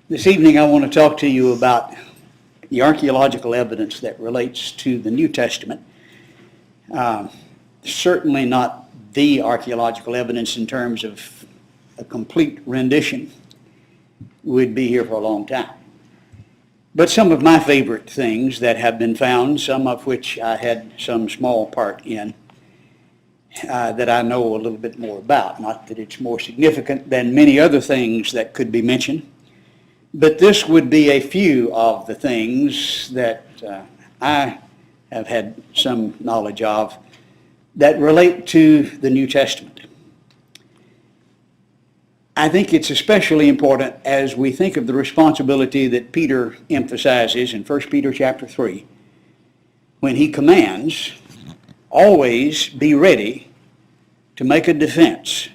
This evening I want to talk to you about the archaeological evidence that relates to the New Testament. Certainly not the archaeological evidence in terms of a complete rendition. We'd be here for a long time. But some of my favorite things that have been found, some of which I had some small part in, that I know a little bit more about. Not that it's more significant than many other things that could be mentioned, but this would be a few of the things that I have had some knowledge of that relate to the New Testament. I think it's especially important as we think of the responsibility that Peter emphasizes in 1 Peter chapter 3, when he commands, always be ready to make a defense.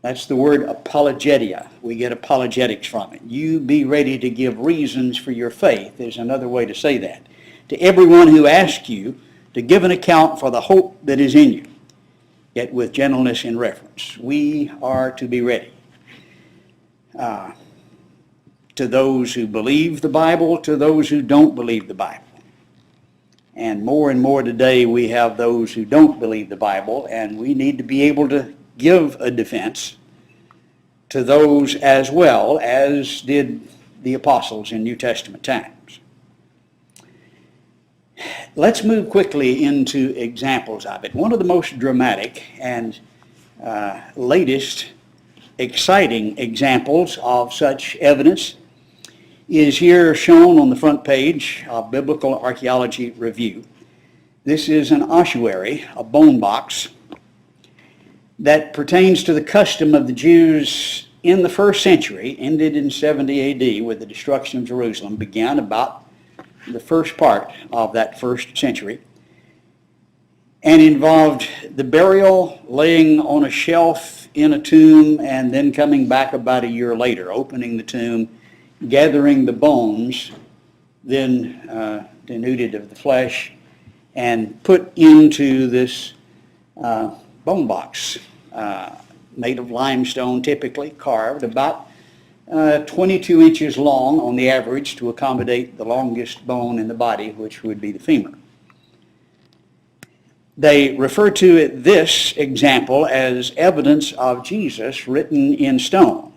That's the word apologetia. We get apologetics from it. You be ready to give reasons for your faith is another way to say that. To everyone who asks you to give an account for the hope that is in you, yet with gentleness and reverence. We are to be ready. To those who believe the Bible, to those who don't believe the Bible. And more today we have those who don't believe the Bible, and we need to be able to give a defense to those as well as did the apostles in New Testament times. Let's move quickly into examples of it. One of the most dramatic and latest exciting examples of such evidence is here shown on the front page of Biblical Archaeology Review. This is an ossuary, a bone box, that pertains to the custom of the Jews in the first century, ended in 70 A.D. with the destruction of Jerusalem, began about the first part of that first century, and involved the burial, laying on a shelf in a tomb, and then coming back about a year later, opening the tomb, gathering the bones, then denuded of the flesh, and put into this bone box, made of limestone, typically carved, about 22 inches long on the average to accommodate the longest bone in the body, which would be the femur. They refer to this example as evidence of Jesus written in stone.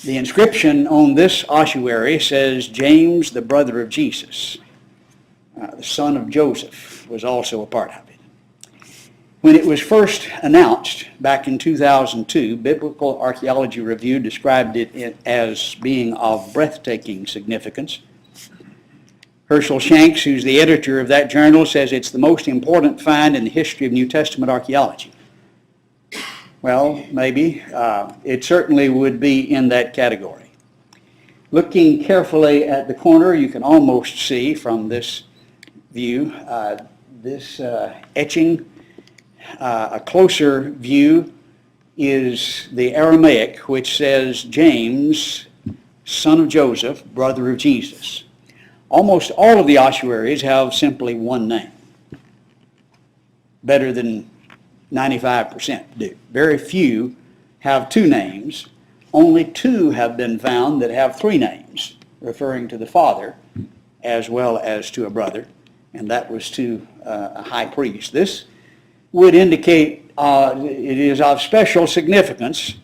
The inscription on this ossuary says, James, the brother of Jesus, the son of Joseph, was also a part of it. When it was first announced back in 2002, Biblical Archaeology Review described it as being of breathtaking significance. Herschel Shanks, who's the editor of that journal, says it's the most important find in the history of New Testament archaeology. Well, maybe. It certainly would be in that category. Looking carefully at the corner, you can almost see from this view, this etching. A closer view is the Aramaic, which says, James, son of Joseph, brother of Jesus. Almost all of the ossuaries have simply one name. Better than 95% do. Very few have two names. Only two have been found that have three names, referring to the father as well as to a brother, and that was to a high priest. This would indicate it is of special significance,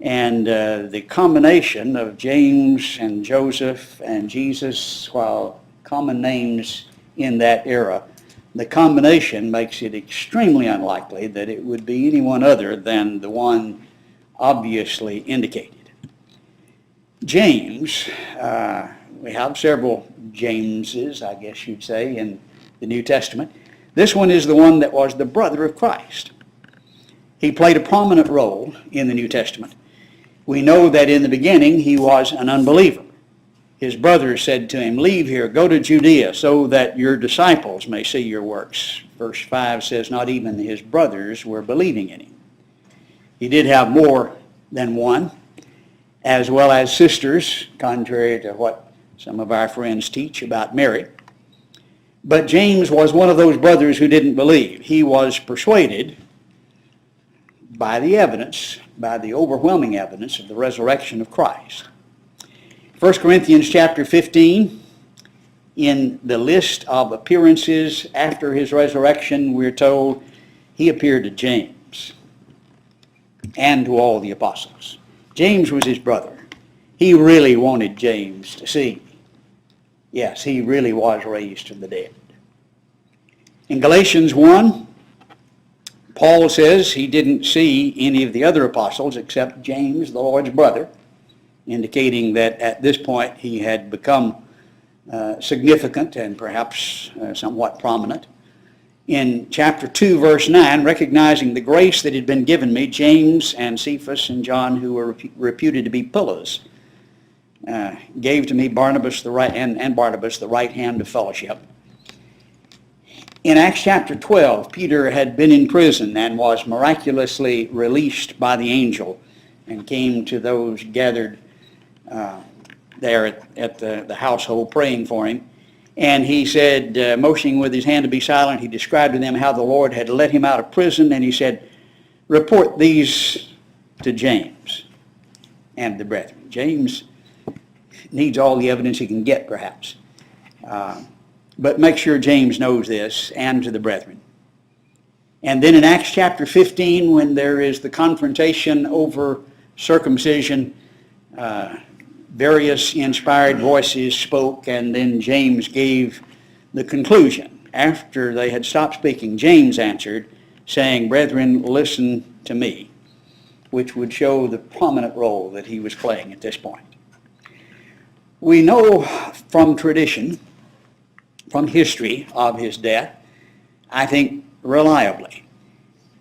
and the combination of James and Joseph and Jesus, while common names in that era, the combination makes it extremely unlikely that it would be anyone other than the one obviously indicated. James, we have several Jameses, I guess you'd say, in the New Testament. This one is the one that was the brother of Christ. He played a prominent role in the New Testament. We know that in the beginning he was an unbeliever. His brothers said to him, leave here, go to Judea, so that your disciples may see your works. Verse 5 says, not even his brothers were believing in him. He did have more than one, as well as sisters, contrary to what some of our friends teach about Mary. But James was one of those brothers who didn't believe. He was persuaded by the evidence, by the overwhelming evidence of the resurrection of Christ. 1 Corinthians chapter 15, in the list of appearances after his resurrection, we're told he appeared to James and to all the apostles. James was his brother. He really wanted James to see. Yes, he really was raised from the dead. In Galatians 1, Paul says he didn't see any of the other apostles except James, the Lord's brother, indicating that at this point he had become significant and perhaps somewhat prominent. In chapter 2, verse 9, recognizing the grace that had been given me, James and Cephas and John, who were reputed to be pillars, gave to me Barnabas the right hand of fellowship. In Acts chapter 12, Peter had been in prison and was miraculously released by the angel and came to those gathered there at the household praying for him. And he said, motioning with his hand to be silent, he described to them how the Lord had let him out of prison, and he said, report these to James and the brethren. James needs all the evidence he can get, perhaps. But make sure James knows this, and to the brethren. And then in Acts chapter 15, when there is the confrontation over circumcision, various inspired voices spoke, and then James gave the conclusion. After they had stopped speaking, James answered, saying, brethren, listen to me, which would show the prominent role that he was playing at this point. We know from tradition, from history of his death, I think reliably.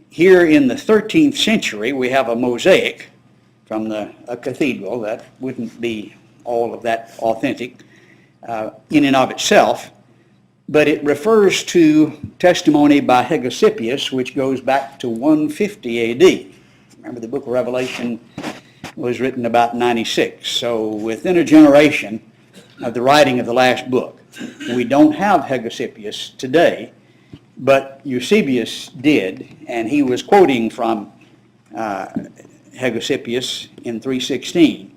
Here in the 13th century, we have a mosaic from a cathedral that wouldn't be all of that authentic in and of itself, but it refers to testimony by Hegesippus, which goes back to 150 A.D. Remember, the book of Revelation was written about 96, so within a generation of the writing of the last book. We don't have Hegesippus today, but Eusebius did, and he was quoting from Hegesippus in 316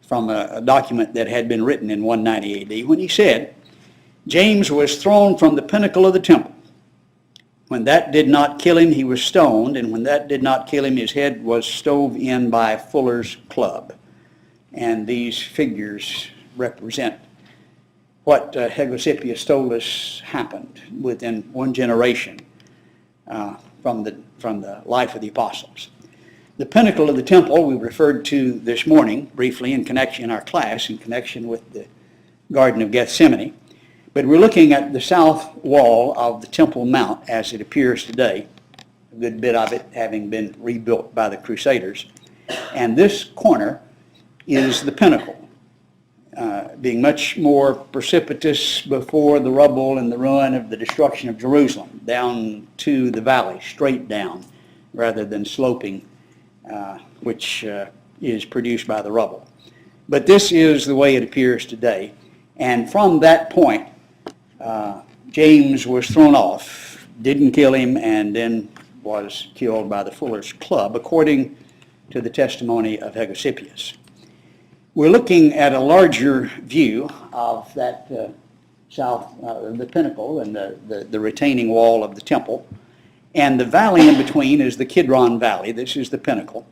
from a document that had been written in 190 A.D. when he said, James was thrown from the pinnacle of the temple. When that did not kill him, he was stoned, and when that did not kill him, his head was stove in by a fuller's club. And these figures represent what Hegesippus told us happened within one generation from the life of the apostles. The pinnacle of the temple we referred to this morning briefly in our class in connection with the Garden of Gethsemane. But we're looking at the south wall of the Temple Mount as it appears today, a good bit of it having been rebuilt by the Crusaders. And this corner is the pinnacle, being much more precipitous before the rubble and the ruin of the destruction of Jerusalem, down to the valley, straight down, rather than sloping, which is produced by the rubble. But this is the way it appears today. And from that point, James was thrown off, didn't kill him, and then was killed by the fuller's club, according to the testimony of Hegesippus. We're looking at a larger view of that the pinnacle and the retaining wall of the temple. And the valley in between is the Kidron Valley. This is the pinnacle.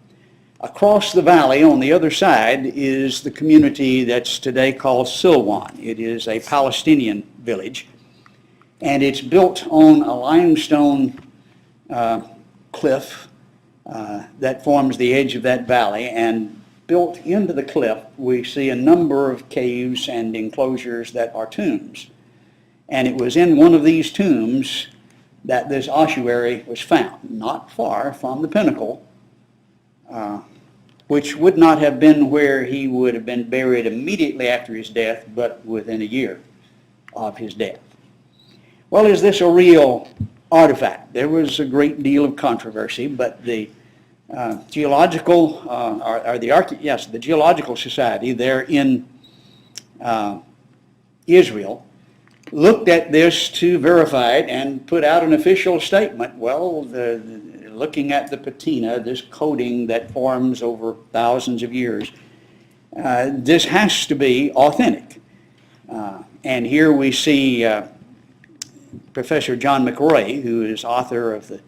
Across the valley on the other side is the community that's today called Silwan. It is a Palestinian village. And it's built on a limestone cliff that forms the edge of that valley. And built into the cliff, we see a number of caves and enclosures that are tombs. And it was in one of these tombs that this ossuary was found, not far from the pinnacle, which would not have been where he would have been buried immediately after his death, but within a year of his death. Well, is this a real artifact? There was a great deal of controversy, but the Geological Society there in Israel looked at this to verify it and put out an official statement. Well, looking at the patina, this coating that forms over thousands of years, this has to be authentic. And here we see Professor John McRoy, who is author of the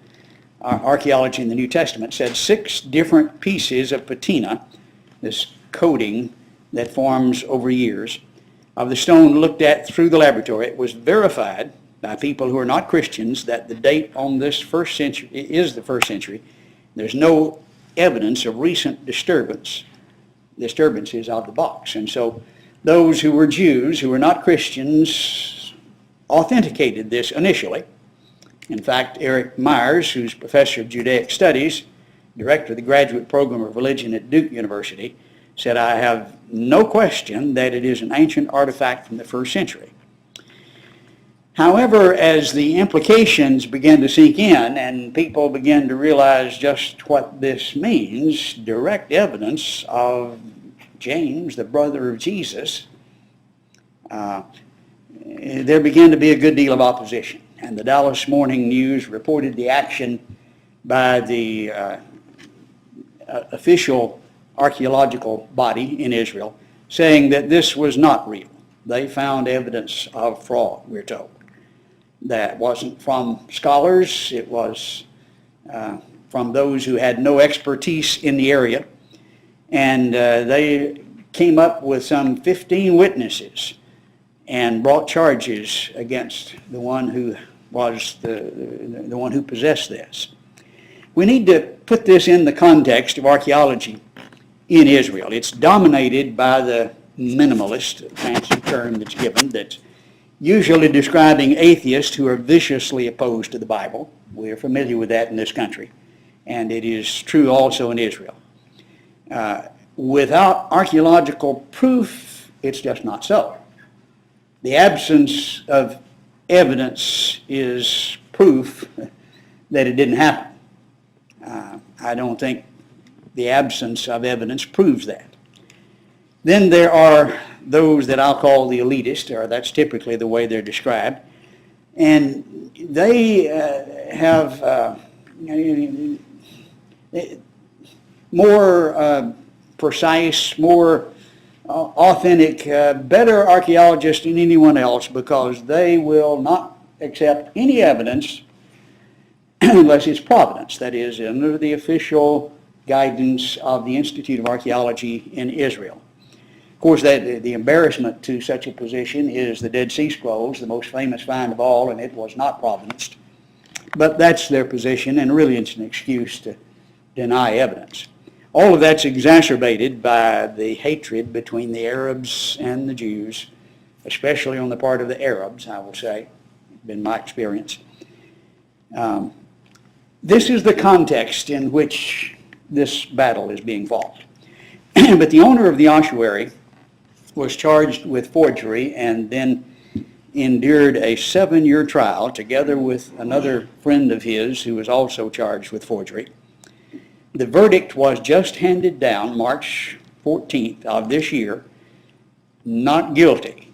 Archaeology in the New Testament, said 6 different pieces of patina, this coating that forms over years, of the stone looked at through the laboratory. It was verified by people who are not Christians that the date on this first century is the first century. There's no evidence of recent disturbances of the box. And so those who were Jews, who were not Christians, authenticated this initially. In fact, Eric Myers, who's professor of Judaic Studies, director of the graduate program of religion at Duke University, said, "I have no question that it is an ancient artifact from the first century." However, as the implications began to sink in and people began to realize just what this means, direct evidence of James, the brother of Jesus, there began to be a good deal of opposition. And the Dallas Morning News reported the action by the official archaeological body in Israel, saying that this was not real. They found evidence of fraud, we're told. That wasn't from scholars, it was from those who had no expertise in the area. And they came up with some 15 witnesses and brought charges against the one who was the one who possessed this. We need to put this in the context of archaeology in Israel. It's dominated by the minimalist, fancy term that's given, that's usually describing atheists who are viciously opposed to the Bible. We're familiar with that in this country, and it is true also in Israel. Without archaeological proof, it's just not so. The absence of evidence is proof that it didn't happen. I don't think the absence of evidence proves that. Then there are those that I'll call the elitist, or that's typically the way they're described, and they have more precise, more authentic, better archaeologists than anyone else, because they will not accept any evidence unless it's providence, that is, under the official guidance of the Institute of Archaeology in Israel. Of course, the embarrassment to such a position is the Dead Sea Scrolls, the most famous find of all, and it was not providenced. But that's their position, and really it's an excuse to deny evidence. All of that's exacerbated by the hatred between the Arabs and the Jews, especially on the part of the Arabs, I will say. It's been my experience. This is the context in which this battle is being fought. But the owner of the ossuary was charged with forgery and then endured a 7-year trial together with another friend of his who was also charged with forgery. The verdict was just handed down March 14th of this year, not guilty.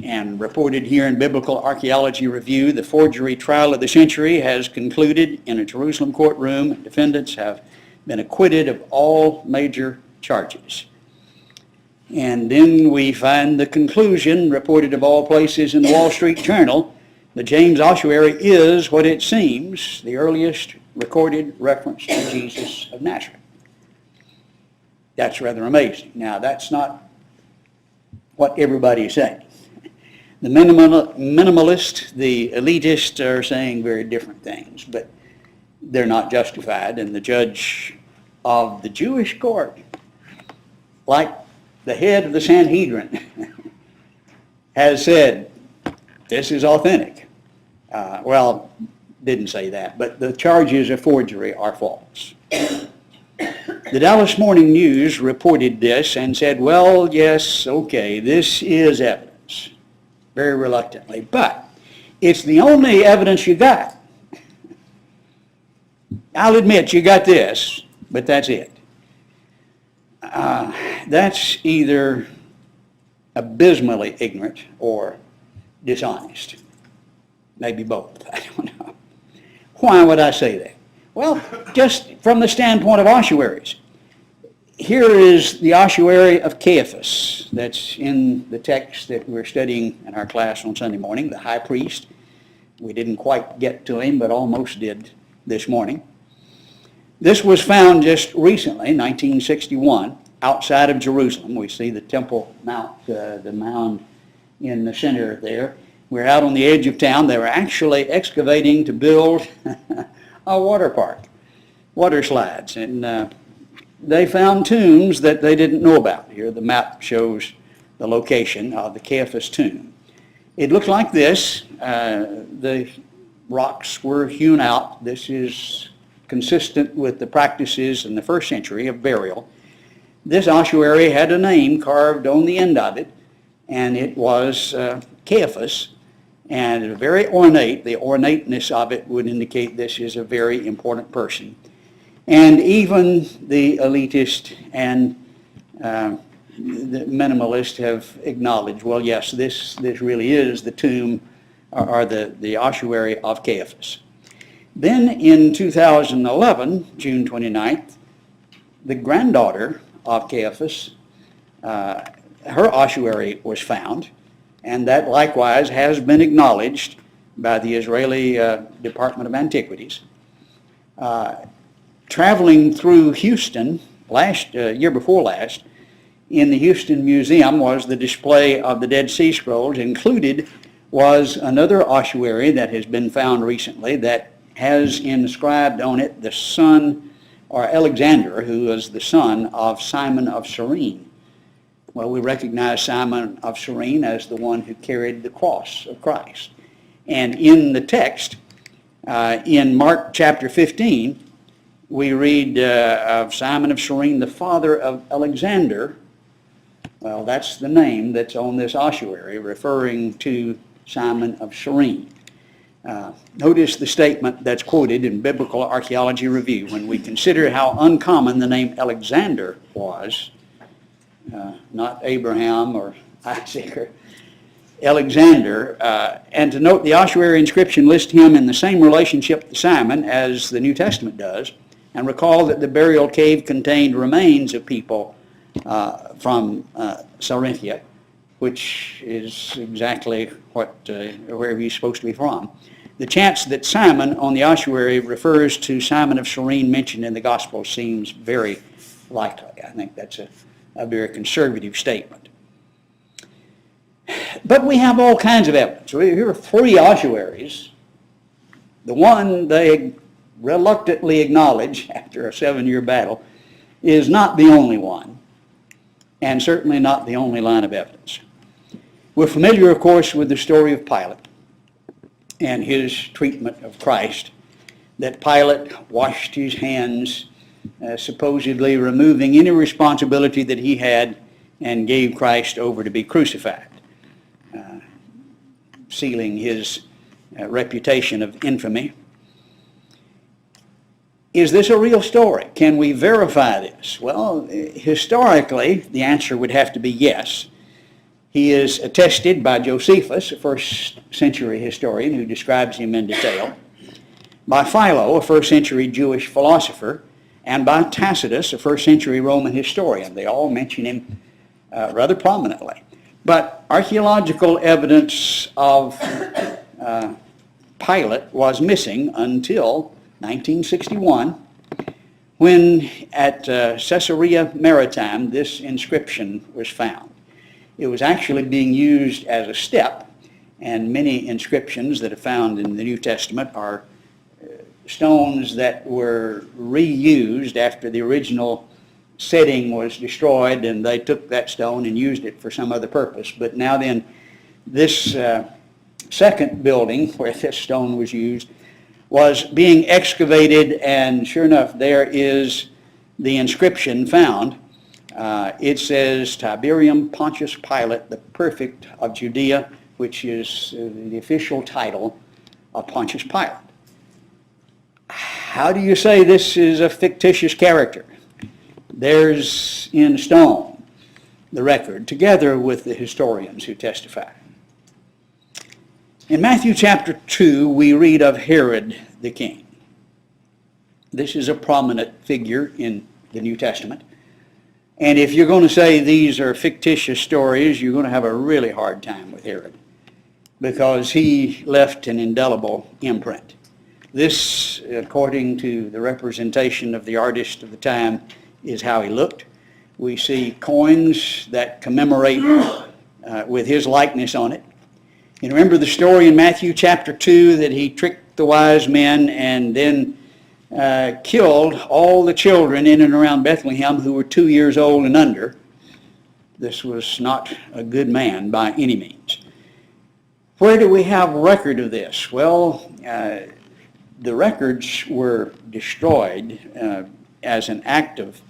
And reported here in Biblical Archaeology Review, the forgery trial of the century has concluded in a Jerusalem courtroom. Defendants have been acquitted of all major charges. And then we find the conclusion, reported of all places in the Wall Street Journal, the James ossuary is what it seems, the earliest recorded reference to Jesus of Nazareth. That's rather amazing. Now, that's not what everybody is saying. The minimalist, the elitist are saying very different things, but they're not justified. And the judge of the Jewish court, like the head of the Sanhedrin, has said, this is authentic. Well, didn't say that, but the charges of forgery are false. The Dallas Morning News reported this and said, well, yes, okay, this is evidence. Very reluctantly, but it's the only evidence you got. I'll admit you got this, but that's it. That's either abysmally ignorant or dishonest. Maybe both, I don't know. Why would I say that? Well, just from the standpoint of ossuaries. Here is the ossuary of Caiaphas that's in the text that we're studying in our class on Sunday morning, the high priest. We didn't quite get to him, but almost did this morning. This was found just recently, 1961, outside of Jerusalem. We see the Temple Mount, the mound in the center there. We're out on the edge of town. They were actually excavating to build a water park, water slides, and they found tombs that they didn't know about. Here the map shows the location of the Caiaphas tomb. It looked like this. The rocks were hewn out. This is consistent with the practices in the first century of burial. This ossuary had a name carved on the end of it, and it was Caiaphas, and very ornate. The ornateness of it would indicate this is a very important person. And even the elitist and the minimalist have acknowledged, well, yes, this really is the tomb or the ossuary of Caiaphas. Then in 2011, June 29th, the granddaughter of Caiaphas, her ossuary was found, and that likewise has been acknowledged by the Israeli Department of Antiquities. Traveling through Houston year before last, in the Houston Museum was the display of the Dead Sea Scrolls. Included was another ossuary that has been found recently that has inscribed on it the son, or Alexander, who was the son of Simon of Cyrene. Well, we recognize Simon of Cyrene as the one who carried the cross of Christ. And in the text, in Mark chapter 15, we read of Simon of Cyrene, the father of Alexander. Well, that's the name that's on this ossuary, referring to Simon of Cyrene. Notice the statement that's quoted in Biblical Archaeology Review. When we consider how uncommon the name Alexander was, not Abraham or Isaac or Alexander, and to note the ossuary inscription lists him in the same relationship to Simon as the New Testament does, and recall that the burial cave contained remains of people from Cyrene, which is exactly where he's supposed to be from. The chance that Simon on the ossuary refers to Simon of Cyrene mentioned in the Gospel seems very likely. I think that's a very conservative statement. But we have all kinds of evidence. Here are three ossuaries. The one they reluctantly acknowledge after a 7-year battle is not the only one, and certainly not the only line of evidence. We're familiar, of course, with the story of Pilate and his treatment of Christ, that Pilate washed his hands, supposedly removing any responsibility that he had, and gave Christ over to be crucified, sealing his reputation of infamy. Is this a real story? Can we verify this? Well, historically, the answer would have to be yes. He is attested by Josephus, a first century historian who describes him in detail, by Philo, a first century Jewish philosopher, and by Tacitus, a first century Roman historian. They all mention him rather prominently. But archaeological evidence of Pilate was missing until 1961, when at Caesarea Maritima this inscription was found. It was actually being used as a step, and many inscriptions that are found in the New Testament are stones that were reused after the original setting was destroyed, and they took that stone and used it for some other purpose. But now then, this second building where this stone was used was being excavated, and sure enough, there is the inscription found. It says, Tiberium Pontius Pilate, the Perfect of Judea, which is the official title of Pontius Pilate. How do you say this is a fictitious character? There's in stone the record, together with the historians who testify. In Matthew chapter 2, we read of Herod the king. This is a prominent figure in the New Testament. And if you're going to say these are fictitious stories, you're going to have a really hard time with Herod, because he left an indelible imprint. This, according to the representation of the artist of the time, is how he looked. We see coins that commemorate with his likeness on it. You remember the story in Matthew chapter 2 that he tricked the wise men and then killed all the children in and around Bethlehem who were 2 years old and under. This was not a good man by any means. Where do we have record of this? Well, the records were destroyed as an act of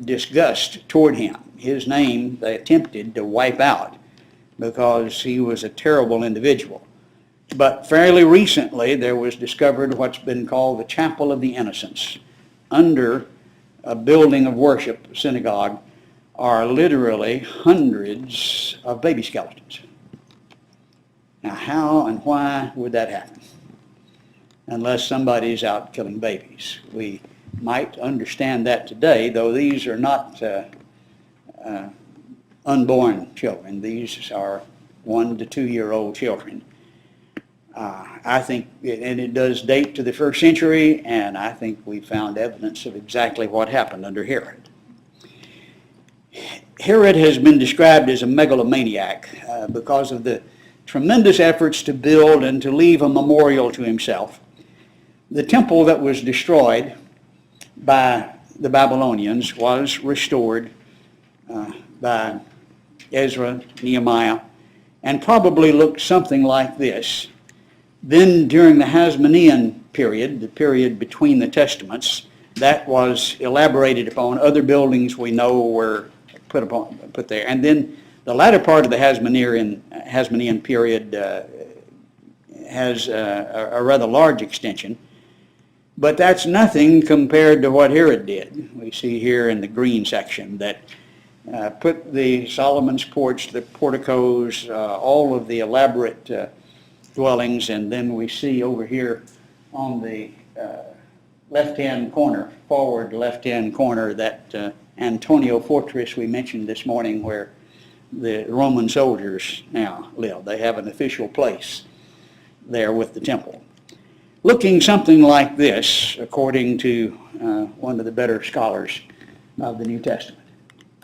disgust toward him. His name they attempted to wipe out because he was a terrible individual. But fairly recently there was discovered what's been called the Chapel of the Innocents. Under a building of worship, a synagogue, are literally hundreds of baby skeletons. Now how and why would that happen? Unless somebody's out killing babies. We might understand that today, though these are not unborn children. These are 1 to 2 year old children. I think, and it does date to the first century, and I think we found evidence of exactly what happened under Herod. Herod has been described as a megalomaniac because of the tremendous efforts to build and to leave a memorial to himself. The temple that was destroyed by the Babylonians was restored by Ezra, Nehemiah, and probably looked something like this. Then during the Hasmonean period, the period between the Testaments, that was elaborated upon. Other buildings we know were put there. And then the latter part of the Hasmonean period has a rather large extension. But that's nothing compared to what Herod did. We see here in the green section that put the Solomon's porch, the porticos, all of the elaborate dwellings, and then we see over here on the left-hand corner, forward left-hand corner, that Antonio fortress we mentioned this morning where the Roman soldiers now live. They have an official place there with the temple. Looking something like this, according to one of the better scholars of the New Testament.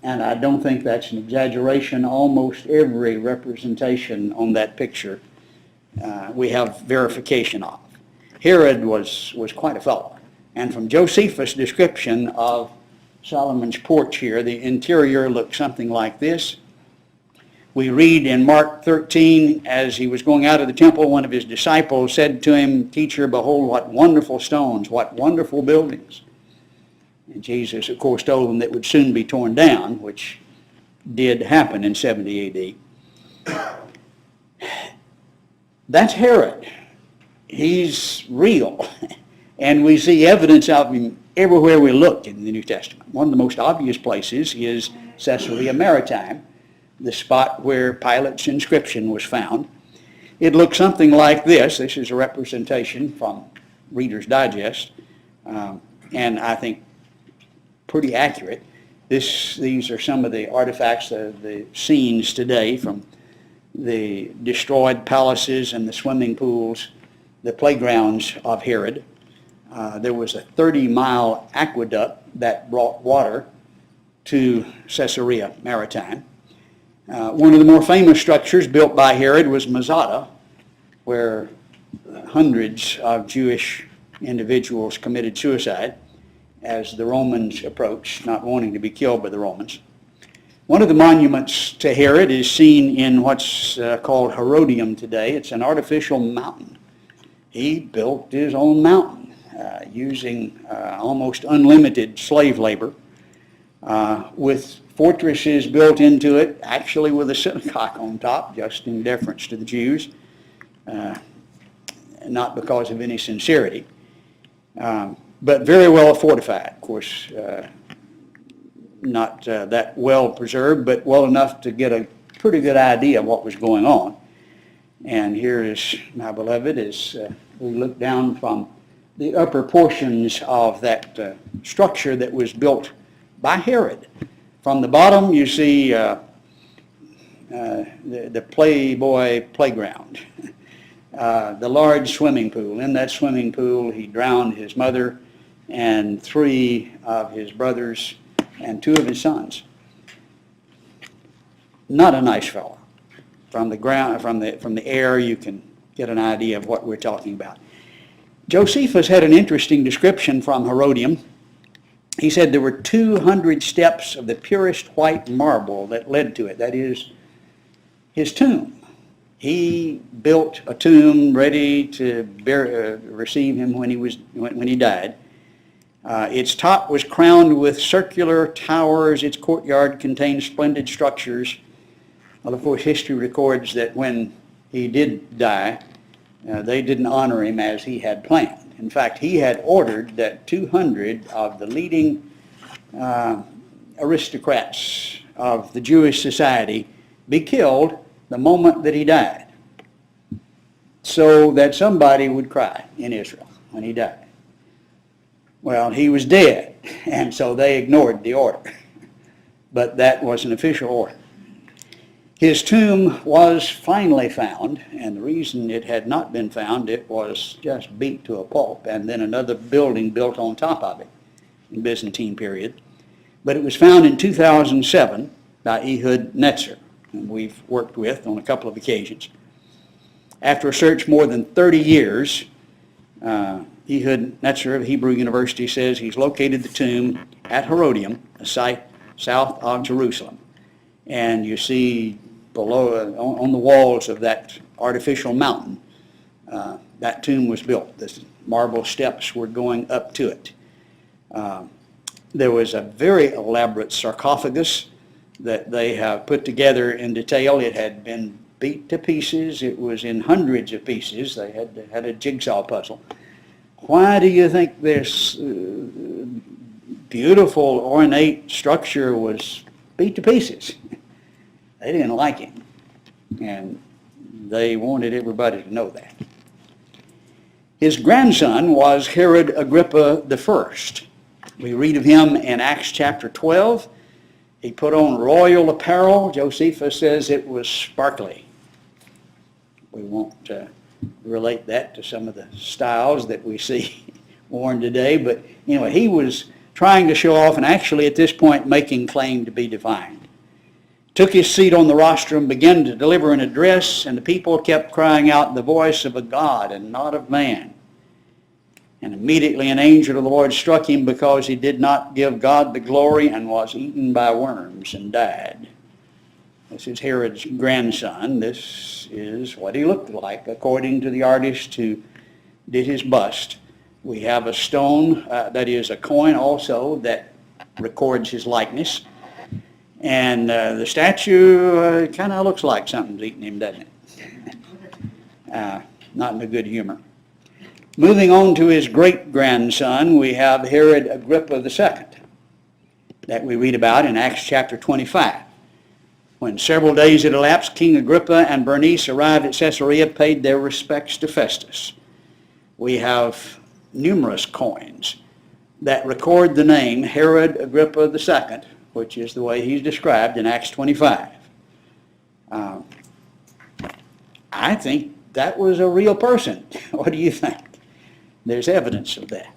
And I don't think that's an exaggeration. Almost every representation on that picture we have verification of. Herod was quite a fellow. And from Josephus' description of Solomon's porch here, the interior looked something like this. We read in Mark 13, as he was going out of the temple, one of his disciples said to him, "Teacher, behold, what wonderful stones, what wonderful buildings." And Jesus, of course, told them that would soon be torn down, which did happen in 70 A.D. That's Herod. He's real. And we see evidence of him everywhere we look in the New Testament. One of the most obvious places is Caesarea Maritime, the spot where Pilate's inscription was found. It looks something like this. This is a representation from Reader's Digest, and I think pretty accurate. These are some of the artifacts, the scenes today from the destroyed palaces and the swimming pools, the playgrounds of Herod. There was a 30-mile aqueduct that brought water to Caesarea Maritime. One of the more famous structures built by Herod was Masada, where hundreds of Jewish individuals committed suicide as the Romans approached, not wanting to be killed by the Romans. One of the monuments to Herod is seen in what's called Herodium today. It's an artificial mountain. He built his own mountain using almost unlimited slave labor with fortresses built into it, actually with a synagogue on top, just in deference to the Jews, not because of any sincerity, but very well fortified. Of course, not that well preserved, but well enough to get a pretty good idea of what was going on. And here is, my beloved, as we look down from the upper portions of that structure that was built by Herod. From the bottom you see the Playboy playground, the large swimming pool. In that swimming pool he drowned his mother and 3 of his brothers and 2 of his sons. Not a nice fellow. From the ground, from the air, you can get an idea of what we're talking about. Josephus had an interesting description from Herodium. He said there were 200 steps of the purest white marble that led to it. That is his tomb. He built a tomb ready to receive him when he died. Its top was crowned with circular towers. Its courtyard contained splendid structures. Well, of course, history records that when he did die, they didn't honor him as he had planned. In fact, he had ordered that 200 of the leading aristocrats of the Jewish society be killed the moment that he died, so that somebody would cry in Israel when he died. Well, he was dead, and so they ignored the order. But that was an official order. His tomb was finally found, and the reason it had not been found, it was just beat to a pulp, and then another building built on top of it in the Byzantine period. But it was found in 2007 by Ehud Netzer, whom we've worked with on a couple of occasions. After a search more than 30 years, Ehud Netzer of Hebrew University says he's located the tomb at Herodium, a site south of Jerusalem. And you see below, on the walls of that artificial mountain, that tomb was built. The marble steps were going up to it. There was a very elaborate sarcophagus that they have put together in detail. It had been beat to pieces. It was in hundreds of pieces. They had a jigsaw puzzle. Why do you think this beautiful, ornate structure was beat to pieces? They didn't like him, and they wanted everybody to know that. His grandson was Herod Agrippa I. We read of him in Acts chapter 12. He put on royal apparel. Josephus says it was sparkly. We won't relate that to some of the styles that we see worn today, but anyway, he was trying to show off and actually at this point making claim to be divine. Took his seat on the rostrum, began to deliver an address, and the people kept crying out, "The voice of a God and not of man." And immediately an angel of the Lord struck him because he did not give God the glory and was eaten by worms and died. This is Herod's grandson. This is what he looked like according to the artist who did his bust. We have a stone, that is a coin also, that records his likeness. And the statue kind of looks like something's eating him, doesn't it? Not in a good humor. Moving on to his great-grandson, we have Herod Agrippa II, that we read about in Acts chapter 25. When several days had elapsed, King Agrippa and Bernice arrived at Caesarea, paid their respects to Festus. We have numerous coins that record the name Herod Agrippa II, which is the way he's described in Acts 25. I think that was a real person. What do you think? There's evidence of that.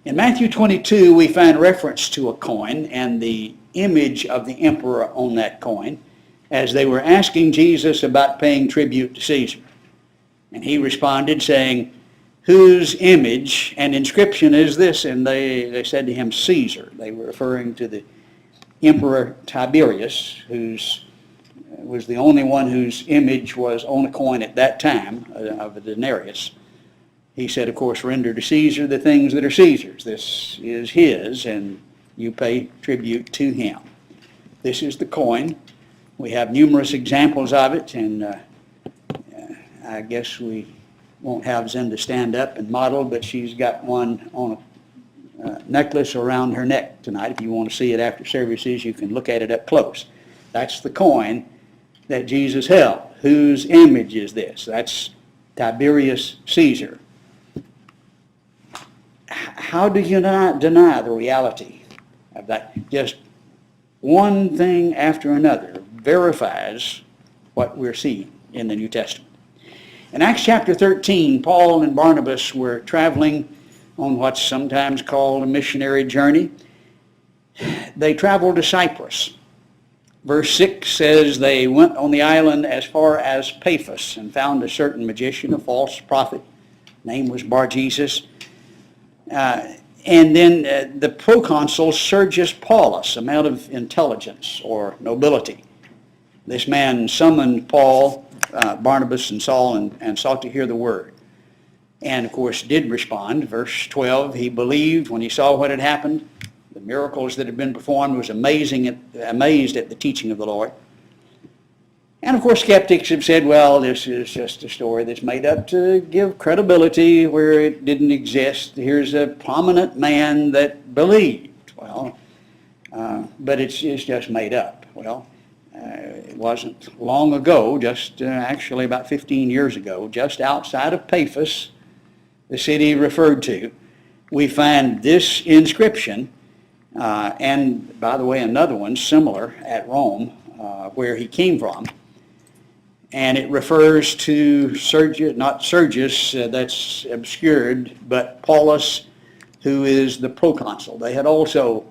In Matthew 22, we find reference to a coin and the image of the emperor on that coin as they were asking Jesus about paying tribute to Caesar. And he responded saying, "Whose image and inscription is this?" And they said to him, "Caesar." They were referring to the Emperor Tiberius, who was the only one whose image was on a coin at that time of a denarius. He said, of course, "Render to Caesar the things that are Caesar's." This is his, and you pay tribute to him. This is the coin. We have numerous examples of it, and I guess we won't have Zenda stand up and model, but she's got one on a necklace around her neck tonight. If you want to see it after services, you can look at it up close. That's the coin that Jesus held. Whose image is this? That's Tiberius Caesar. How do you not deny the reality That just one thing after another verifies what we're seeing in the New Testament. In Acts chapter 13, Paul and Barnabas were traveling on what's sometimes called a missionary journey. They traveled to Cyprus. Verse 6 says they went on the island as far as Paphos and found a certain magician, a false prophet. Name was Bar-Jesus. And then the proconsul Sergius Paulus, a man of intelligence or nobility. This man summoned Paul, Barnabas, and Saul and sought to hear the word. And of course did respond. Verse 12, he believed when he saw what had happened. The miracles that had been performed, was amazed at the teaching of the Lord. And of course skeptics have said, well, this is just a story that's made up to give credibility where it didn't exist. Here's a prominent man that believed. Well, but it's just made up. Well, it wasn't long ago, just actually about 15 years ago, just outside of Paphos, the city referred to, we find this inscription, and by the way, another one similar at Rome, where he came from. And it refers to Sergius, not Sergius, that's obscured, but Paulus, who is the proconsul. They had also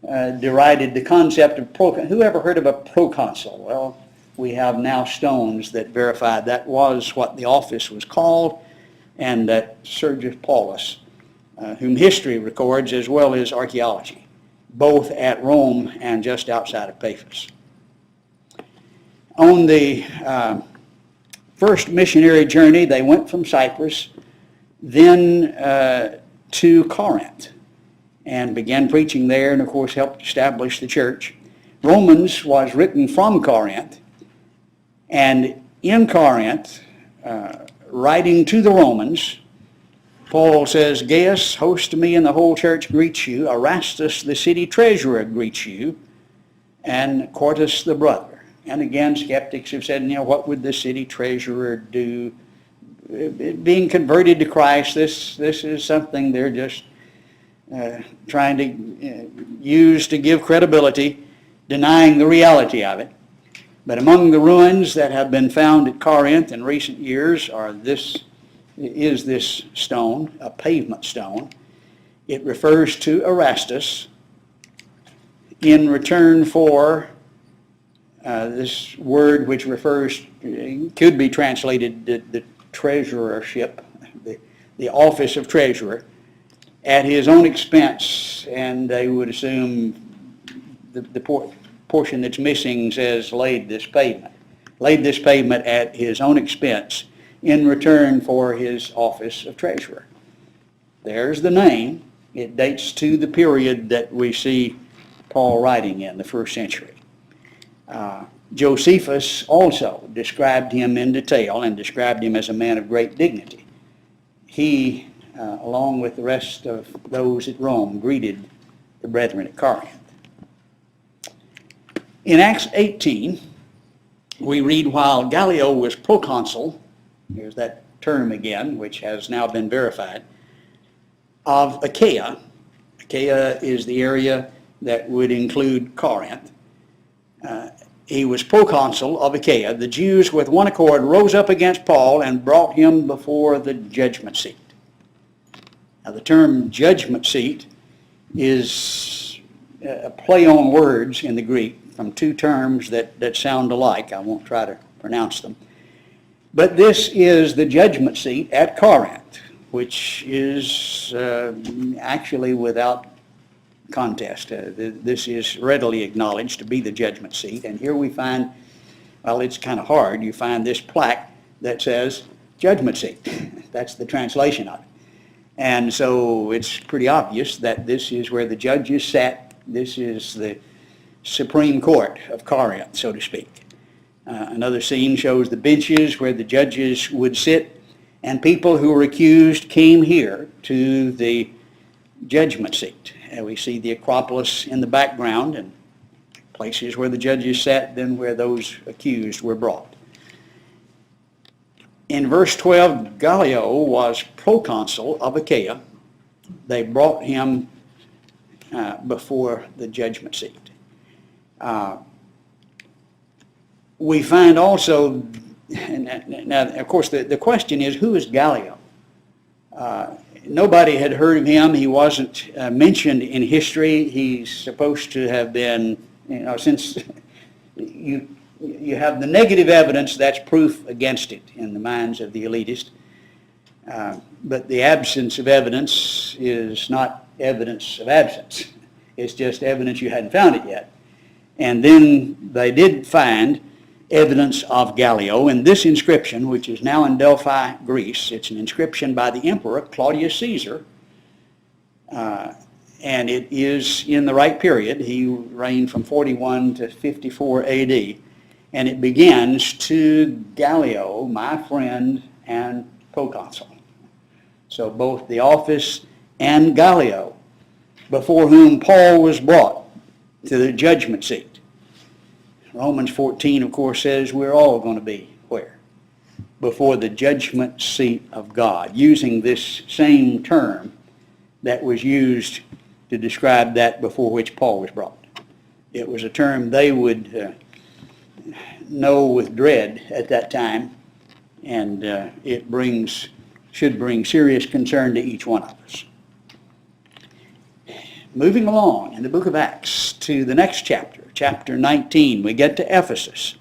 derided the concept of proconsul. Who ever heard of a proconsul? Well, we have now stones that verify that was what the office was called, and that Sergius Paulus, whom history records as well as archaeology, both at Rome and just outside of Paphos. On the first missionary journey, they went from Cyprus, then to Corinth, and began preaching there, and of course helped establish the church. Romans was written from Corinth, and in Corinth, writing to the Romans, Paul says, Gaius, host to me and the whole church greets you. Erastus, the city treasurer, greets you. And Quartus, the brother. And again, skeptics have said, what would the city treasurer do? Being converted to Christ, this is something they're just trying to use to give credibility, denying the reality of it. But among the ruins that have been found at Corinth in recent years is this stone, a pavement stone. It refers to Erastus in return for this word which could be translated the treasurership, the office of treasurer, at his own expense, and they would assume the portion that's missing says laid this pavement at his own expense in return for his office of treasurer. There's the name. It dates to the period that we see Paul writing in, the first century. Josephus also described him in detail and described him as a man of great dignity. He, along with the rest of those at Rome, greeted the brethren at Corinth. In Acts 18, we read while Gallio was proconsul, here's that term again, which has now been verified, of Achaia. Achaia is the area that would include Corinth. He was proconsul of Achaia. The Jews with one accord rose up against Paul and brought him before the judgment seat. Now the term judgment seat is a play on words in the Greek from two terms that sound alike. I won't try to pronounce them. But this is the judgment seat at Corinth, which is actually without contest. This is readily acknowledged to be the judgment seat. And here we find, well, it's kind of hard. You find this plaque that says judgment seat. That's the translation of it. And so it's pretty obvious that this is where the judges sat. This is the Supreme Court of Corinth, so to speak. Another scene shows the benches where the judges would sit, and people who were accused came here to the judgment seat. And we see the Acropolis in the background and places where the judges sat, then where those accused were brought. In verse 12, Gallio was proconsul of Achaia. They brought him before the judgment seat. We find also, now of course the question is, who is Gallio? Nobody had heard of him. He wasn't mentioned in history. He's supposed to have been, since you have the negative evidence, that's proof against it in the minds of the elitist. But the absence of evidence is not evidence of absence. It's just evidence you hadn't found it yet. And then they did find evidence of Gallio in this inscription, which is now in Delphi, Greece. It's an inscription by the Emperor Claudius Caesar, and it is in the right period. He reigned from 41 to 54 AD, and it begins, "To Gallio, my friend and proconsul." So both the office and Gallio, before whom Paul was brought to the judgment seat. Romans 14, of course, says we're all going to be where? Before the judgment seat of God, using this same term that was used to describe that before which Paul was brought. It was a term they would know with dread at that time, and it should bring serious concern to each one of us. Moving along in the book of Acts to the next chapter, chapter 19, we get to Ephesus.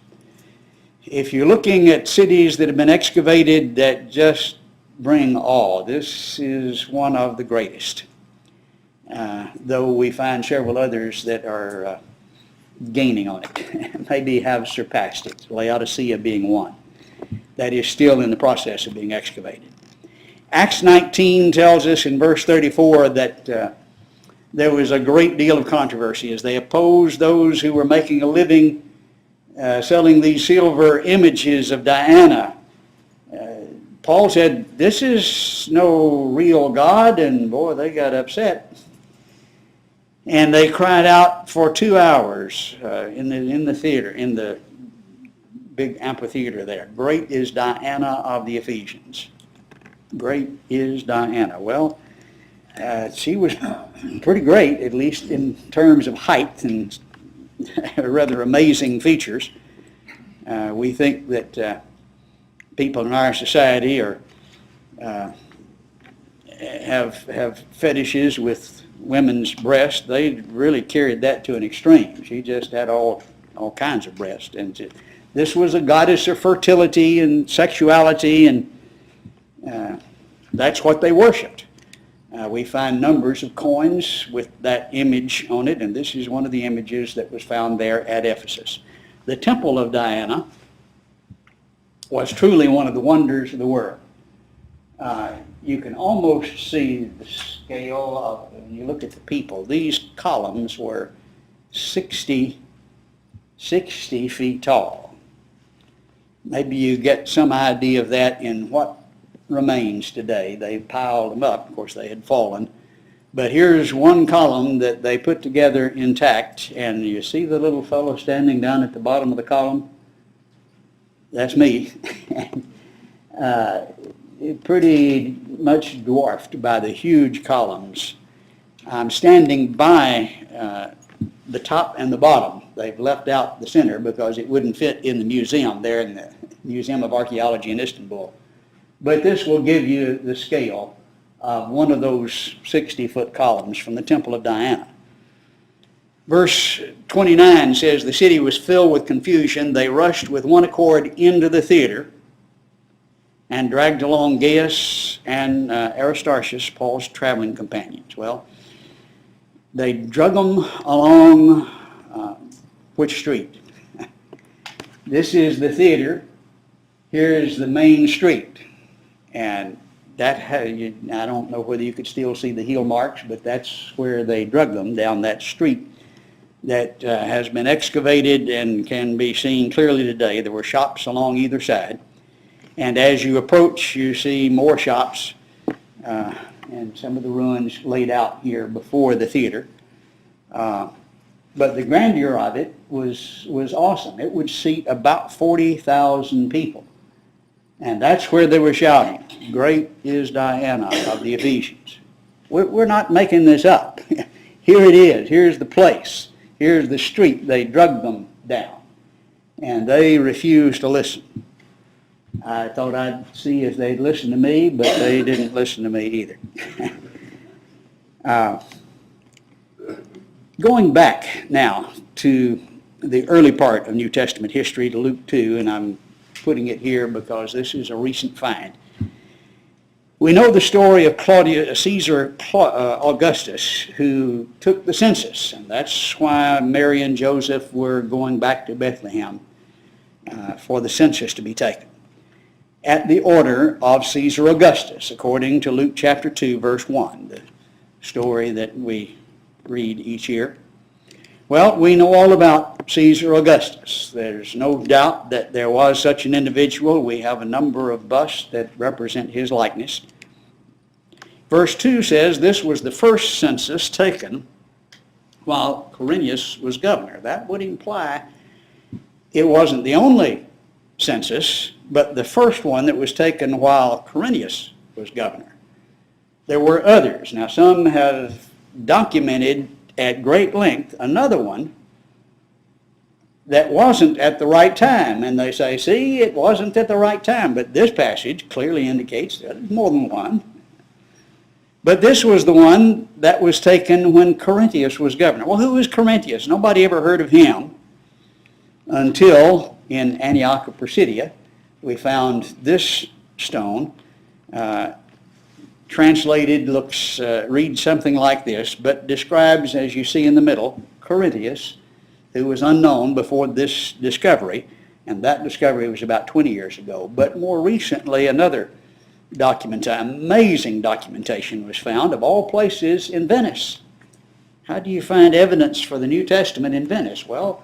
If you're looking at cities that have been excavated that just bring awe, this is one of the greatest. Though we find several others that are gaining on it, maybe have surpassed it, Laodicea being one. That is still in the process of being excavated. Acts 19 tells us in verse 34 that there was a great deal of controversy as they opposed those who were making a living selling these silver images of Diana. Paul said, "This is no real God," and boy, they got upset. And they cried out for 2 hours in the theater, in the big amphitheater there. "Great is Diana of the Ephesians." Great is Diana. Well, she was pretty great, at least in terms of height and rather amazing features. We think that people in our society have fetishes with women's breasts. They really carried that to an extreme. She just had all kinds of breasts, and this was a goddess of fertility and sexuality, and that's what they worshipped. We find numbers of coins with that image on it, and this is one of the images that was found there at Ephesus. The temple of Diana was truly one of the wonders of the world. You can almost see the scale of, when you look at the people, these columns were 60 feet tall. Maybe you get some idea of that in what remains today. They piled them up. Of course, they had fallen. But here's one column that they put together intact, and you see the little fellow standing down at the bottom of the column? That's me. Pretty much dwarfed by the huge columns. I'm standing by the top and the bottom. They've left out the center because it wouldn't fit in the museum there in the Museum of Archaeology in Istanbul. But this will give you the scale of one of those 60-foot columns from the Temple of Diana. Verse 29 says, "The city was filled with confusion. They rushed with one accord into the theater and dragged along Gaius and Aristarchus, Paul's traveling companions." Well, they drug them along which street? This is the theater. Here is the main street. And that, I don't know whether you could still see the heel marks, but that's where they drug them, down that street that has been excavated and can be seen clearly today. There were shops along either side. And as you approach, you see more shops and some of the ruins laid out here before the theater. But the grandeur of it was awesome. It would seat about 40,000 people. And that's where they were shouting, "Great is Diana of the Ephesians." We're not making this up. Here it is. Here's the place. Here's the street they drugged them down. And they refused to listen. I thought I'd see if they'd listen to me, but they didn't listen to me either. Going back now to the early part of New Testament history, to Luke 2, and I'm putting it here because this is a recent find. We know the story of Caesar Augustus, who took the census, and that's why Mary and Joseph were going back to Bethlehem for the census to be taken, at the order of Caesar Augustus, according to Luke chapter 2, verse 1, the story that we read each year. Well, we know all about Caesar Augustus. There's no doubt that there was such an individual. We have a number of busts that represent his likeness. Verse 2 says this was the first census taken while Quirinius was governor. That would imply it wasn't the only census, but the first one that was taken while Quirinius was governor. There were others. Now, some have documented at great length another one that wasn't at the right time. And they say, see, it wasn't at the right time. But this passage clearly indicates that there's more than one. But this was the one that was taken when Quirinius was governor. Well, who is Quirinius? Nobody ever heard of him until in Antioch of Pisidia we found this stone. Translated reads something like this, but describes, as you see in the middle, Quirinius, who was unknown before this discovery, and that discovery was about 20 years ago. But more recently, another amazing documentation was found, of all places, in Venice. How do you find evidence for the New Testament in Venice? Well,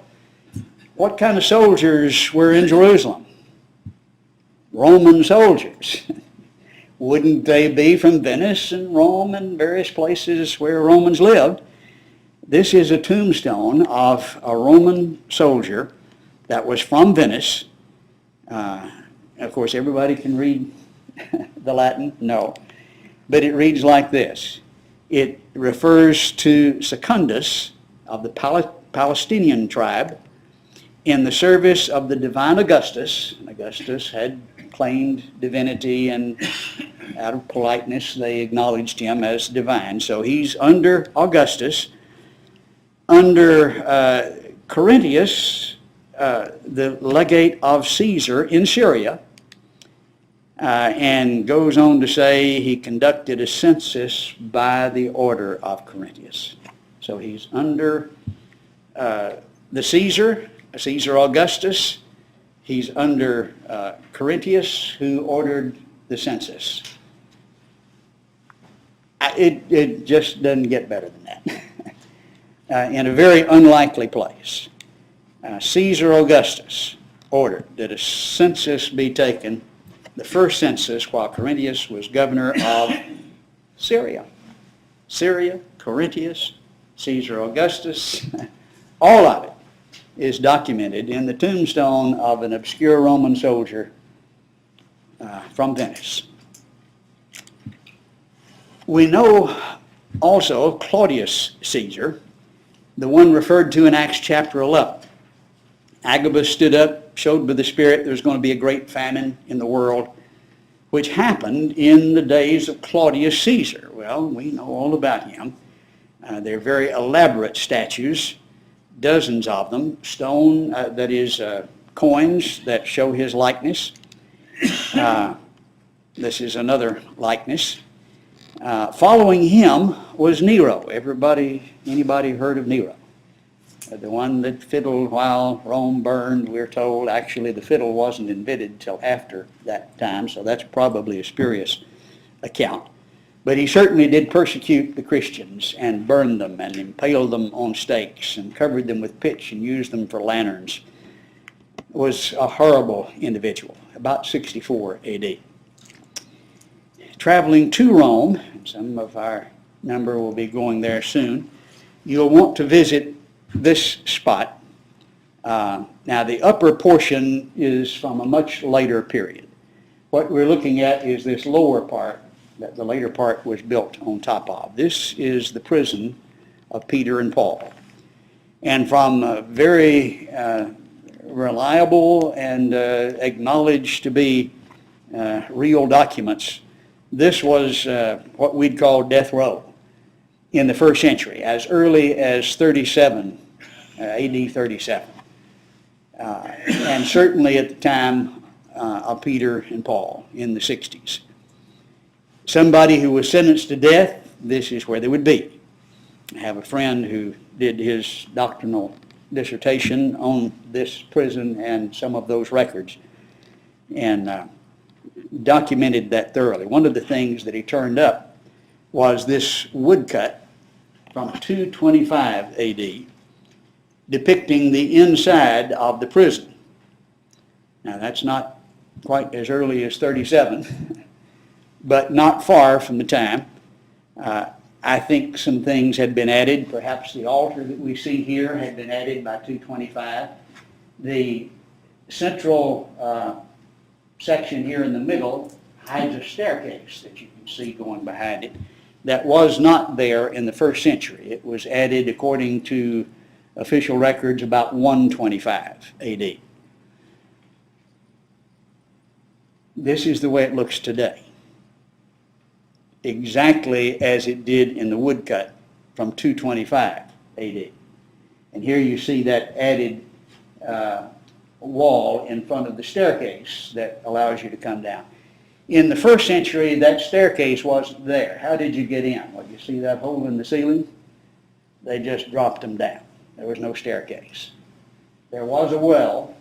what kind of soldiers were in Jerusalem? Roman soldiers. Wouldn't they be from Venice and Rome and various places where Romans lived? This is a tombstone of a Roman soldier that was from Venice. Of course, everybody can read the Latin? No. But it reads like this. It refers to Secundus of the Palestinian tribe in the service of the divine Augustus. Augustus had claimed divinity, and out of politeness they acknowledged him as divine. So he's under Augustus, under Quirinius, the legate of Caesar in Syria, and goes on to say he conducted a census by the order of Quirinius. So he's under the Caesar Augustus. He's under Quirinius, who ordered the census. It just doesn't get better than that. In a very unlikely place, Caesar Augustus ordered that a census be taken, the first census while Quirinius was governor of Syria. Syria, Quirinius, Caesar Augustus, all of it is documented in the tombstone of an obscure Roman soldier from Venice. We know also Claudius Caesar, the one referred to in Acts chapter 11. Agabus stood up, showed by the Spirit there was going to be a great famine in the world, which happened in the days of Claudius Caesar. Well, we know all about him. They're very elaborate statues, dozens of them, coins that show his likeness. This is another likeness. Following him was Nero. Anybody heard of Nero? The one that fiddled while Rome burned, we're told. Actually, the fiddle wasn't invented till after that time, so that's probably a spurious account. But he certainly did persecute the Christians and burned them and impaled them on stakes and covered them with pitch and used them for lanterns. Was a horrible individual, about 64 AD. Traveling to Rome, and some of our number will be going there soon, you'll want to visit this spot. Now the upper portion is from a much later period. What we're looking at is this lower part that the later part was built on top of. This is the prison of Peter and Paul. And from very reliable and acknowledged to be real documents, this was what we'd call death row in the first century, as early as 37, AD 37. And certainly at the time of Peter and Paul in the 60s. Somebody who was sentenced to death, this is where they would be. I have a friend who did his doctoral dissertation on this prison and some of those records, and documented that thoroughly. One of the things that he turned up was this woodcut from 225 AD depicting the inside of the prison. Now that's not quite as early as 37, but not far from the time. I think some things had been added. Perhaps the altar that we see here had been added by 225. The central section here in the middle hides a staircase that you can see going behind it. That was not there in the first century. It was added according to official records about 125 AD. This is the way it looks today, exactly as it did in the woodcut from 225 AD. And here you see that added wall in front of the staircase that allows you to come down. In the first century, that staircase wasn't there. How did you get in? Well, you see that hole in the ceiling? They just dropped them down. There was no staircase. There was a well.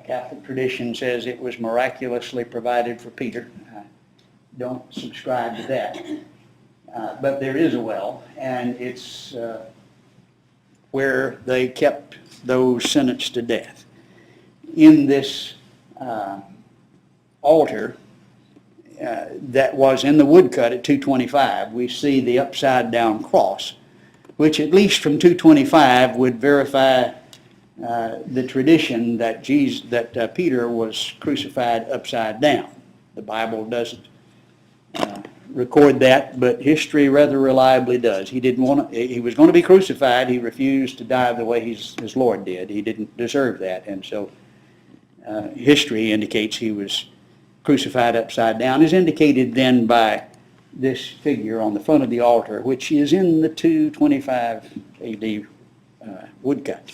Catholic tradition says it was miraculously provided for Peter. I don't subscribe to that. But there is a well, and it's where they kept those sentenced to death. In this altar that was in the woodcut at 225, we see the upside down cross, which at least from 225 would verify the tradition that Peter was crucified upside down. The Bible doesn't record that, but history rather reliably does. He was going to be crucified. He refused to die the way his Lord did. He didn't deserve that, and so history indicates he was crucified upside down, is indicated then by this figure on the front of the altar, which is in the 225 AD woodcut.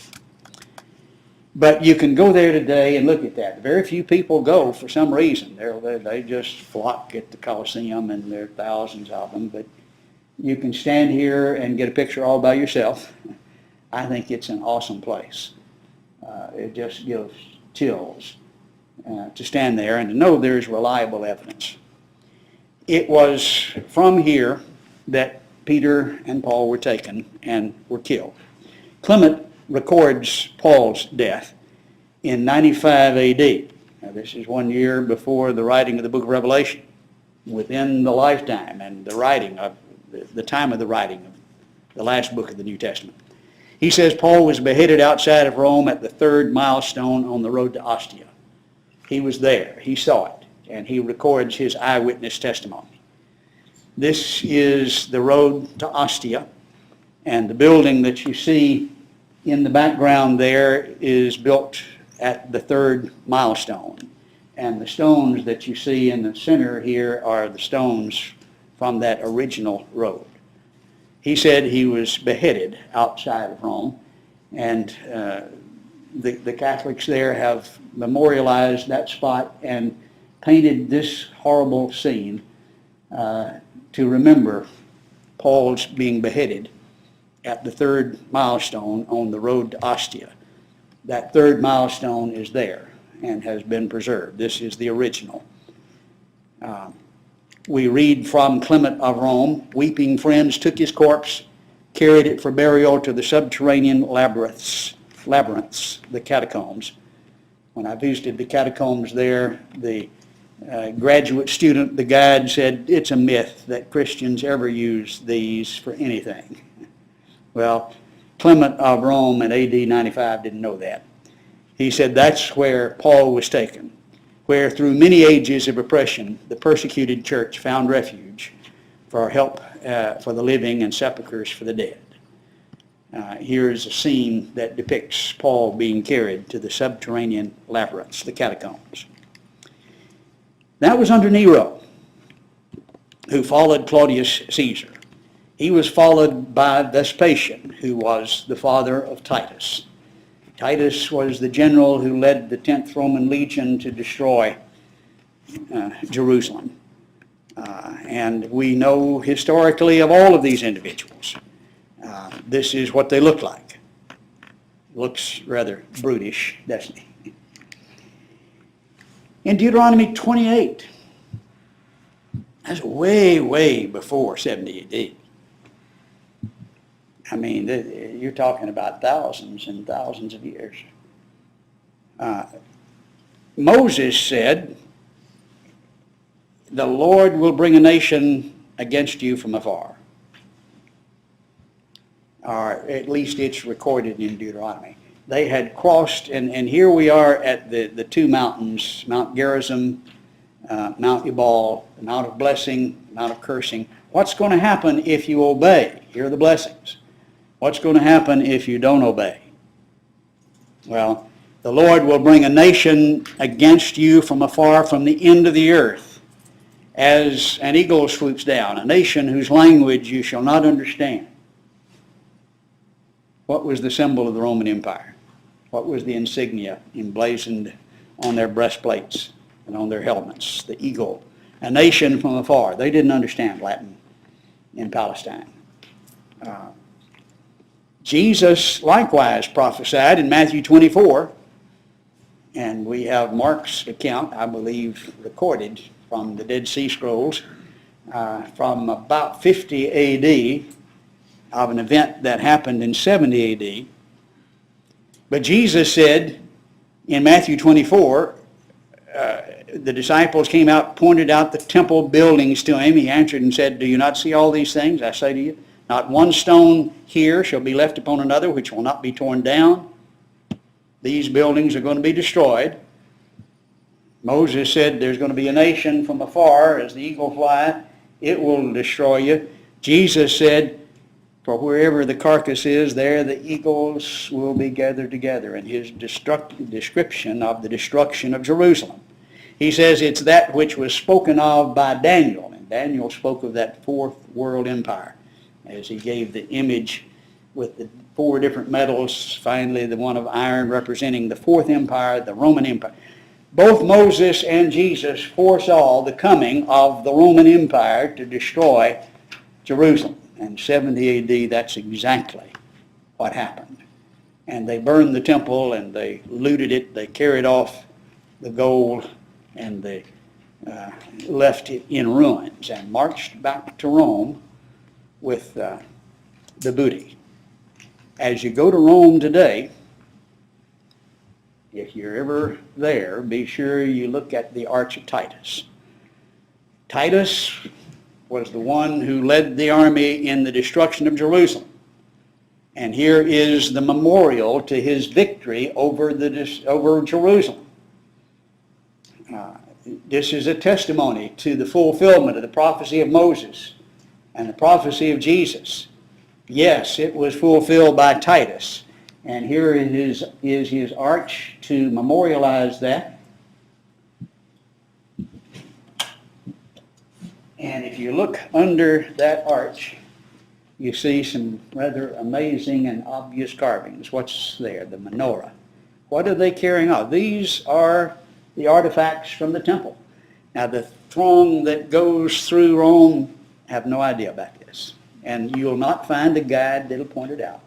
But you can go there today and look at that. Very few people go for some reason. They just flock at the Colosseum, and there are thousands of them. But you can stand here and get a picture all by yourself. I think it's an awesome place. It just gives chills to stand there and to know there's reliable evidence. It was from here that Peter and Paul were taken and were killed. Clement records Paul's death in 95 AD. Now, this is 1 year before the writing of the book of Revelation, within the lifetime and the writing of the time of the writing of the last book of the New Testament. He says Paul was beheaded outside of Rome at the 3rd milestone on the road to Ostia. He was there. He saw it, and he records his eyewitness testimony. This is the road to Ostia, and the building that you see in the background there is built at the 3rd milestone. And the stones that you see in the center here are the stones from that original road. He said he was beheaded outside of Rome, and the Catholics there have memorialized that spot and painted this horrible scene to remember Paul's being beheaded at the 3rd milestone on the road to Ostia. That 3rd milestone is there and has been preserved. This is the original. We read from Clement of Rome, weeping friends took his corpse, carried it for burial to the subterranean labyrinths, the catacombs. When I visited the catacombs there, the graduate student, the guide, said it's a myth that Christians ever use these for anything. Well, Clement of Rome in AD 95 didn't know that. He said that's where Paul was taken, where through many ages of oppression, the persecuted church found refuge for help for the living and sepulchres for the dead. Here is a scene that depicts Paul being carried to the subterranean labyrinths, the catacombs. That was under Nero, who followed Claudius Caesar. He was followed by Vespasian, who was the father of Titus. Titus was the general who led the 10th Roman Legion to destroy Jerusalem. And we know historically of all of these individuals. This is what they look like. Looks rather brutish, doesn't he? In Deuteronomy 28, that's way, way before 70 AD. I mean, you're talking about thousands and thousands of years. Moses said, "The Lord will bring a nation against you from afar." Or at least it's recorded in Deuteronomy. They had crossed, and here we are at the two mountains, Mount Gerizim, Mount Ebal, the Mount of Blessing, Mount of Cursing. What's going to happen if you obey? Here are the blessings. What's going to happen if you don't obey? Well, the Lord will bring a nation against you from afar, from the end of the earth, as an eagle swoops down, a nation whose language you shall not understand. What was the symbol of the Roman Empire? What was the insignia emblazoned on their breastplates and on their helmets? The eagle. A nation from afar. They didn't understand Latin in Palestine. Jesus likewise prophesied in Matthew 24, and we have Mark's account, I believe, recorded from the Dead Sea Scrolls from about 50 A.D., of an event that happened in 70 A.D. But Jesus said in Matthew 24, the disciples came out, pointed out the temple buildings to him. He answered and said, "Do you not see all these things? I say to you, not one stone here shall be left upon another which will not be torn down." These buildings are going to be destroyed. Moses said there's going to be a nation from afar as the eagle fly. It will destroy you. Jesus said, "For wherever the carcass is, there the eagles will be gathered together," in his description of the destruction of Jerusalem. He says it's that which was spoken of by Daniel, and Daniel spoke of that fourth world empire as he gave the image with the four different metals, finally the one of iron representing the fourth empire, the Roman Empire. Both Moses and Jesus foresaw the coming of the Roman Empire to destroy Jerusalem. And 70 A.D., that's exactly what happened. And they burned the temple and they looted it. They carried off the gold and they left it in ruins and marched back to Rome with the booty. As you go to Rome today, if you're ever there, be sure you look at the Arch of Titus. Titus was the one who led the army in the destruction of Jerusalem. And here is the memorial to his victory over Jerusalem. This is a testimony to the fulfillment of the prophecy of Moses and the prophecy of Jesus. Yes, it was fulfilled by Titus. And here is his arch to memorialize that. And if you look under that arch, you see some rather amazing and obvious carvings. What's there? The menorah. What are they carrying out? These are the artifacts from the temple. Now the throng that goes through Rome have no idea about this. And you'll not find a guide that'll point it out.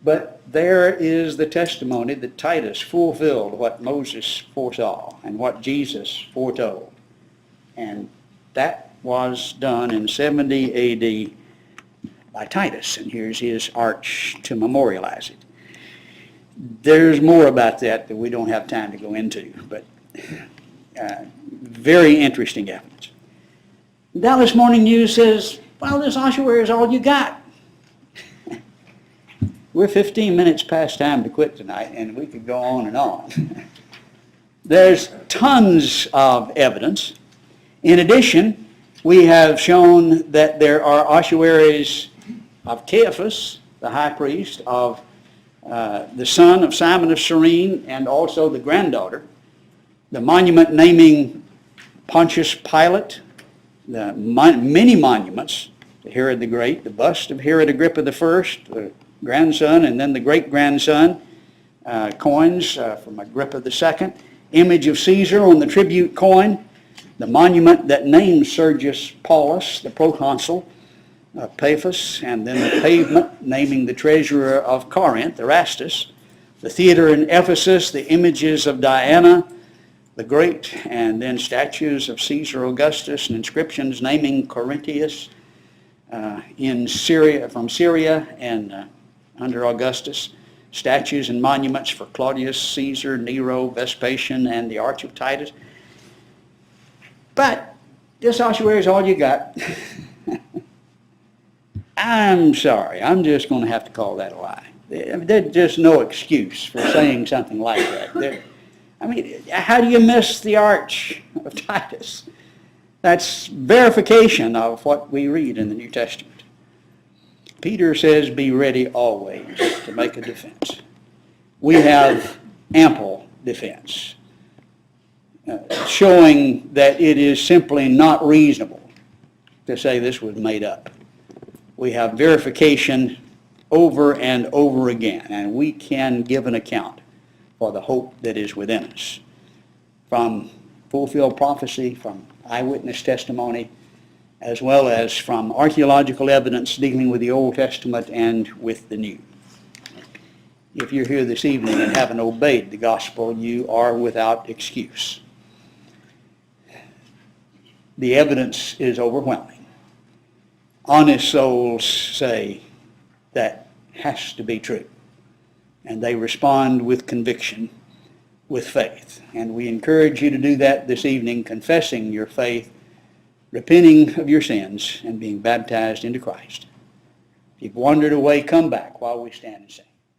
But there is the testimony that Titus fulfilled what Moses foresaw and what Jesus foretold. And that was done in 70 A.D. by Titus. And here's his arch to memorialize it. There's more about that we don't have time to go into, but very interesting evidence. Dallas Morning News says, well, this ossuary is all you got. We're 15 minutes past time to quit tonight, and we could go on and on. There's tons of evidence. In addition, we have shown that there are ossuaries of Caiaphas the high priest, of the son of Simon of Cyrene, and also the granddaughter. The monument naming Pontius Pilate, the many monuments to Herod the Great, the bust of Herod Agrippa I, the grandson, and then the great-grandson, coins from Agrippa II, image of Caesar on the tribute coin, the monument that names Sergius Paulus, the proconsul, Paphos, and then the pavement naming the treasurer of Corinth, Erastus, the theater in Ephesus, the images of Diana the Great, and then statues of Caesar Augustus and inscriptions naming Quirinius in Syria, from Syria and under Augustus, statues and monuments for Claudius, Caesar, Nero, Vespasian, and the Arch of Titus. But this ossuary is all you got. I'm sorry, I'm just going to have to call that a lie. There's just no excuse for saying something like that. How do you miss the Arch of Titus? That's verification of what we read in the New Testament. Peter says, be ready always to make a defense. We have ample defense, showing that it is simply not reasonable to say this was made up. We have verification over and over again, and we can give an account for the hope that is within us, from fulfilled prophecy, from eyewitness testimony, as well as from archaeological evidence dealing with the Old Testament and with the New. If you're here this evening and haven't obeyed the gospel, you are without excuse. The evidence is overwhelming. Honest souls say that has to be true, and they respond with conviction, with faith. And we encourage you to do that this evening, confessing your faith, repenting of your sins, and being baptized into Christ. If you've wandered away, come back while we stand and sing.